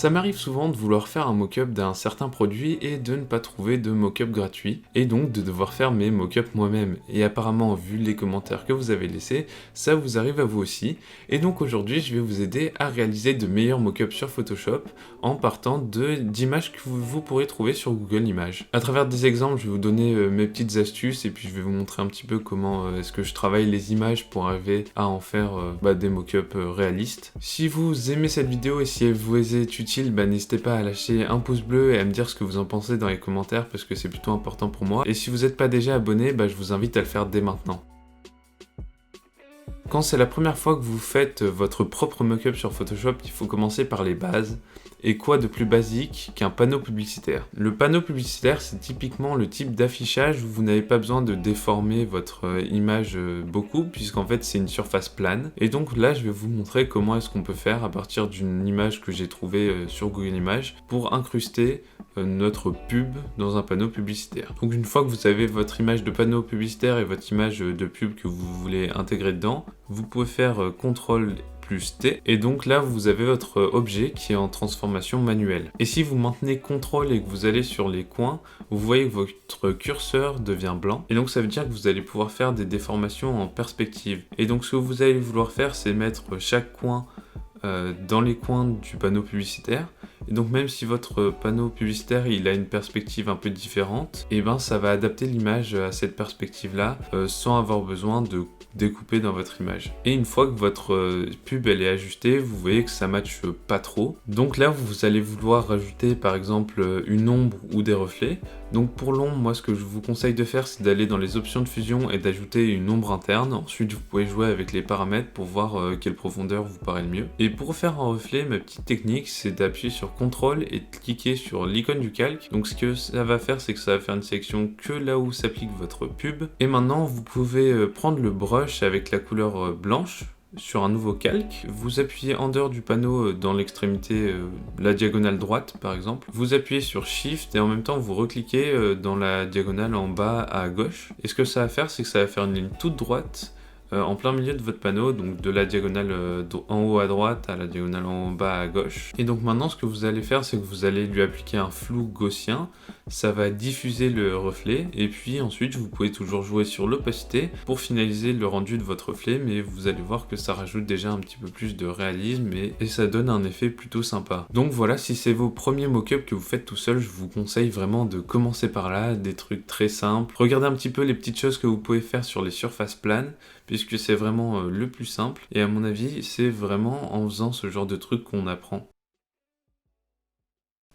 Ça m'arrive souvent de vouloir faire un mock-up d'un certain produit et de ne pas trouver de mock-up gratuit, et donc de devoir faire mes mock-ups moi-même. Et apparemment, vu les commentaires que vous avez laissés, ça vous arrive à vous aussi. Et donc aujourd'hui, je vais vous aider à réaliser de meilleurs mock-ups sur Photoshop en partant d'images que vous pourrez trouver sur Google Images. À travers des exemples, je vais vous donner mes petites astuces et puis je vais vous montrer un petit peu comment est-ce que je travaille les images pour arriver à en faire des mock-ups réalistes. Si vous aimez cette vidéo et si elle vous est utile, n'hésitez pas à lâcher un pouce bleu et à me dire ce que vous en pensez dans les commentaires parce que c'est plutôt important pour moi. Et si vous n'êtes pas déjà abonné, je vous invite à le faire dès maintenant. Quand c'est la première fois que vous faites votre propre mock-up sur Photoshop, il faut commencer par les bases. Et quoi de plus basique qu'un panneau publicitaire? Le panneau publicitaire, c'est typiquement le type d'affichage où vous n'avez pas besoin de déformer votre image beaucoup, puisqu'en fait c'est une surface plane. Et donc là, je vais vous montrer comment est-ce qu'on peut faire à partir d'une image que j'ai trouvée sur Google Images pour incruster notre pub dans un panneau publicitaire. Donc une fois que vous avez votre image de panneau publicitaire et votre image de pub que vous voulez intégrer dedans, vous pouvez faire CTRL plus T, et donc là vous avez votre objet qui est en transformation manuelle. Et si vous maintenez CTRL et que vous allez sur les coins, vous voyez que votre curseur devient blanc, et donc ça veut dire que vous allez pouvoir faire des déformations en perspective. Et donc ce que vous allez vouloir faire, c'est mettre chaque coin dans les coins du panneau publicitaire. Et donc même si votre panneau publicitaire il a une perspective un peu différente, et ça va adapter l'image à cette perspective là sans avoir besoin de découper dans votre image. Et une fois que votre pub elle est ajustée, vous voyez que ça matche pas trop. Donc là vous allez vouloir rajouter par exemple une ombre ou des reflets. Donc pour l'ombre, moi ce que je vous conseille de faire, c'est d'aller dans les options de fusion et d'ajouter une ombre interne. Ensuite vous pouvez jouer avec les paramètres pour voir quelle profondeur vous paraît le mieux. Et pour faire un reflet, ma petite technique c'est d'appuyer sur CTRL et de cliquer sur l'icône du calque. Donc ce que ça va faire, c'est que ça va faire une sélection que là où s'applique votre pub. Et maintenant vous pouvez prendre le brush avec la couleur blanche sur un nouveau calque, vous appuyez en dehors du panneau dans l'extrémité, la diagonale droite par exemple, vous appuyez sur Shift et en même temps vous recliquez dans la diagonale en bas à gauche. Et ce que ça va faire, c'est que ça va faire une ligne toute droite en plein milieu de votre panneau, donc de la diagonale en haut à droite à la diagonale en bas à gauche. Et donc maintenant ce que vous allez faire, c'est que vous allez lui appliquer un flou gaussien, ça va diffuser le reflet, et puis ensuite vous pouvez toujours jouer sur l'opacité pour finaliser le rendu de votre reflet, mais vous allez voir que ça rajoute déjà un petit peu plus de réalisme et ça donne un effet plutôt sympa. Donc voilà, si c'est vos premiers mock-ups que vous faites tout seul, je vous conseille vraiment de commencer par là, des trucs très simples. Regardez un petit peu les petites choses que vous pouvez faire sur les surfaces planes, puisque c'est vraiment le plus simple, et à mon avis c'est vraiment en faisant ce genre de trucs qu'on apprend.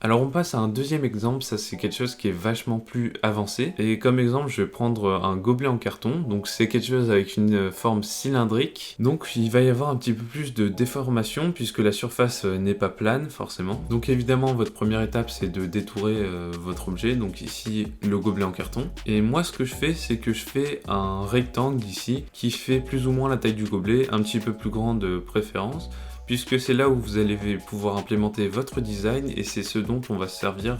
Alors on passe à un deuxième exemple, ça c'est quelque chose qui est vachement plus avancé, et comme exemple je vais prendre un gobelet en carton, donc c'est quelque chose avec une forme cylindrique, donc il va y avoir un petit peu plus de déformation puisque la surface n'est pas plane forcément. Donc évidemment votre première étape c'est de détourer votre objet, donc ici le gobelet en carton, et moi ce que je fais c'est que je fais un rectangle ici qui fait plus ou moins la taille du gobelet, un petit peu plus grand de préférence, puisque c'est là où vous allez pouvoir implémenter votre design et c'est ce dont on va se servir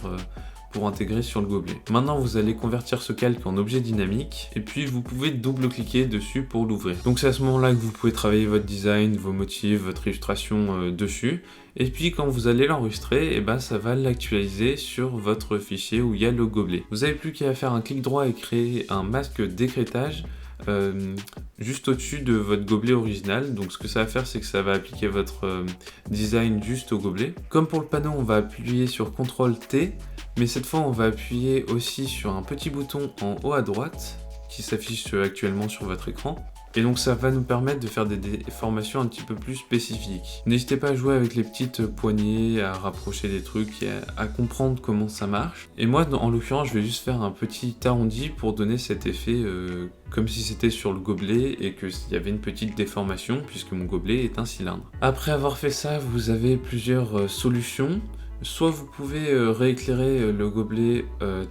pour intégrer sur le gobelet. Maintenant vous allez convertir ce calque en objet dynamique et puis vous pouvez double-cliquer dessus pour l'ouvrir. Donc c'est à ce moment là que vous pouvez travailler votre design, vos motifs, votre illustration dessus. Et puis quand vous allez l'enregistrer, ça va l'actualiser sur votre fichier où il y a le gobelet. Vous n'avez plus qu'à faire un clic droit et créer un masque d'écrêtage juste au-dessus de votre gobelet original. Donc ce que ça va faire, c'est que ça va appliquer votre design juste au gobelet. Comme pour le panneau, on va appuyer sur CTRL T, mais cette fois on va appuyer aussi sur un petit bouton en haut à droite qui s'affiche actuellement sur votre écran. Et donc ça va nous permettre de faire des déformations un petit peu plus spécifiques. N'hésitez pas à jouer avec les petites poignées, à rapprocher des trucs et à comprendre comment ça marche. Et moi en l'occurrence je vais juste faire un petit arrondi pour donner cet effet comme si c'était sur le gobelet et qu'il y avait une petite déformation puisque mon gobelet est un cylindre. Après avoir fait ça, vous avez plusieurs solutions. Soit vous pouvez rééclairer le gobelet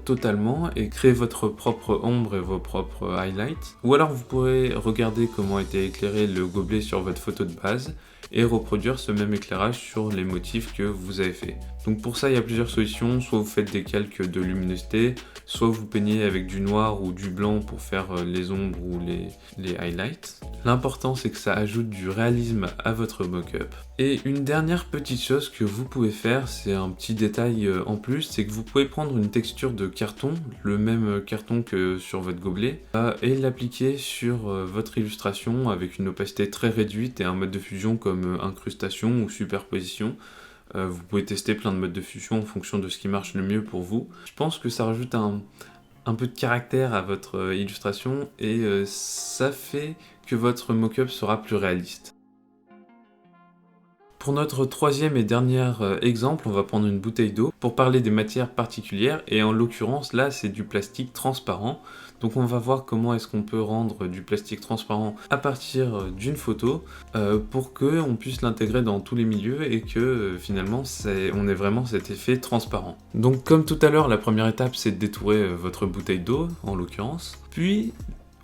totalement et créer votre propre ombre et vos propres highlights. Ou alors vous pourrez regarder comment a été éclairé le gobelet sur votre photo de base et reproduire ce même éclairage sur les motifs que vous avez fait. Donc pour ça, il y a plusieurs solutions, soit vous faites des calques de luminosité, soit vous peignez avec du noir ou du blanc pour faire les ombres ou les highlights. L'important c'est que ça ajoute du réalisme à votre mock-up. Et une dernière petite chose que vous pouvez faire, c'est un petit détail en plus, c'est que vous pouvez prendre une texture de carton, le même carton que sur votre gobelet, et l'appliquer sur votre illustration avec une opacité très réduite et un mode de fusion comme incrustation ou superposition. Vous pouvez tester plein de modes de fusion en fonction de ce qui marche le mieux pour vous. Je pense que ça rajoute un peu de caractère à votre illustration et ça fait que votre mock-up sera plus réaliste. Pour notre troisième et dernier exemple, on va prendre une bouteille d'eau pour parler des matières particulières et en l'occurrence là c'est du plastique transparent. Donc on va voir comment est-ce qu'on peut rendre du plastique transparent à partir d'une photo pour qu'on puisse l'intégrer dans tous les milieux et que finalement on ait vraiment cet effet transparent. Donc comme tout à l'heure, la première étape c'est de détourer votre bouteille d'eau en l'occurrence. Puis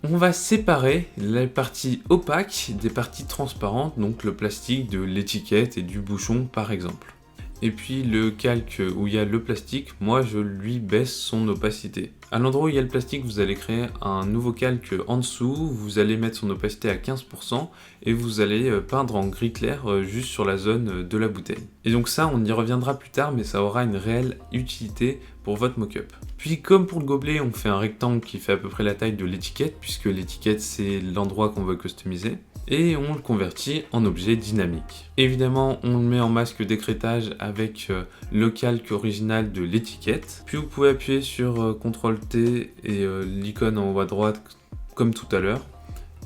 on va séparer les parties opaques des parties transparentes, donc le plastique de l'étiquette et du bouchon par exemple. Et puis le calque où il y a le plastique, moi je lui baisse son opacité. À l'endroit où il y a le plastique, vous allez créer un nouveau calque en dessous, vous allez mettre son opacité à 15% et vous allez peindre en gris clair juste sur la zone de la bouteille. Et donc ça, on y reviendra plus tard, mais ça aura une réelle utilité pour votre mock-up. Puis comme pour le gobelet, on fait un rectangle qui fait à peu près la taille de l'étiquette, puisque l'étiquette c'est l'endroit qu'on veut customiser. Et on le convertit en objet dynamique. Évidemment, on le met en masque d'écrêtage avec le calque original de l'étiquette. Puis vous pouvez appuyer sur CTRL-T et l'icône en haut à droite comme tout à l'heure.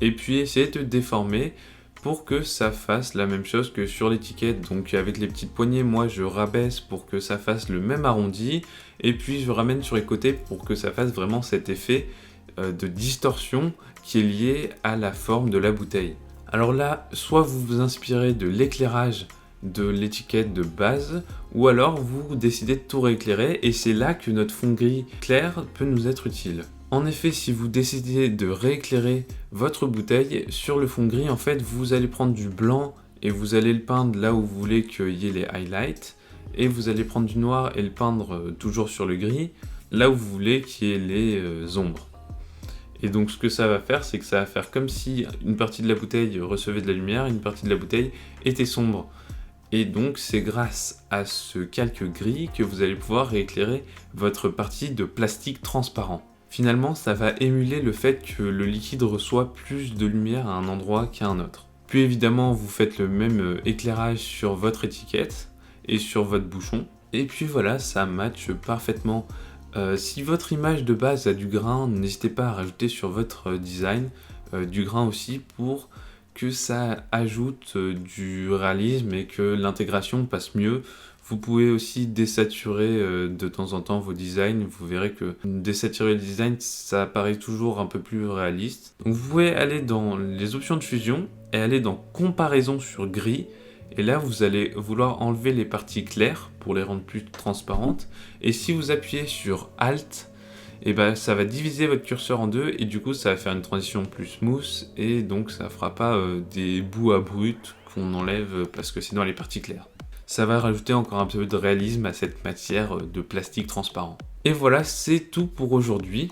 Et puis essayer de déformer pour que ça fasse la même chose que sur l'étiquette. Donc avec les petites poignées, moi je rabaisse pour que ça fasse le même arrondi. Et puis je ramène sur les côtés pour que ça fasse vraiment cet effet de distorsion qui est lié à la forme de la bouteille. Alors là, soit vous vous inspirez de l'éclairage de l'étiquette de base, ou alors vous décidez de tout rééclairer, et c'est là que notre fond gris clair peut nous être utile. En effet, si vous décidez de rééclairer votre bouteille sur le fond gris, en fait, vous allez prendre du blanc et vous allez le peindre là où vous voulez qu'il y ait les highlights, et vous allez prendre du noir et le peindre toujours sur le gris, là où vous voulez qu'il y ait les ombres. Et donc ce que ça va faire, c'est que ça va faire comme si une partie de la bouteille recevait de la lumière, une partie de la bouteille était sombre. Et donc c'est grâce à ce calque gris que vous allez pouvoir rééclairer votre partie de plastique transparent. Finalement, ça va émuler le fait que le liquide reçoit plus de lumière à un endroit qu'à un autre. Puis évidemment, vous faites le même éclairage sur votre étiquette et sur votre bouchon. Et puis voilà, ça matche parfaitement. Si votre image de base a du grain, n'hésitez pas à rajouter sur votre design du grain aussi pour que ça ajoute du réalisme et que l'intégration passe mieux. Vous pouvez aussi désaturer de temps en temps vos designs. Vous verrez que désaturer le design, ça paraît toujours un peu plus réaliste. Donc vous pouvez aller dans les options de fusion et aller dans comparaison sur gris. Et là, vous allez vouloir enlever les parties claires pour les rendre plus transparentes. Et si vous appuyez sur Alt, et ben, ça va diviser votre curseur en deux et du coup, ça va faire une transition plus smooth et donc ça ne fera pas des bouts abrupts qu'on enlève parce que c'est dans les parties claires. Ça va rajouter encore un peu de réalisme à cette matière de plastique transparent. Et voilà, c'est tout pour aujourd'hui.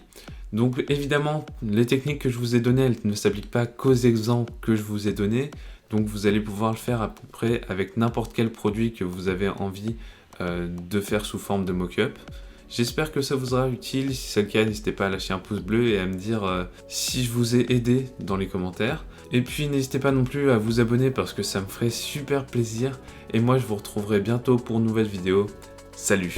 Donc évidemment, les techniques que je vous ai données, elles ne s'appliquent pas qu'aux exemples que je vous ai donnés. Donc vous allez pouvoir le faire à peu près avec n'importe quel produit que vous avez envie de faire sous forme de mock-up. J'espère que ça vous sera utile. Si c'est le cas, n'hésitez pas à lâcher un pouce bleu et à me dire si je vous ai aidé dans les commentaires. Et puis n'hésitez pas non plus à vous abonner parce que ça me ferait super plaisir. Et moi je vous retrouverai bientôt pour une nouvelle vidéo. Salut!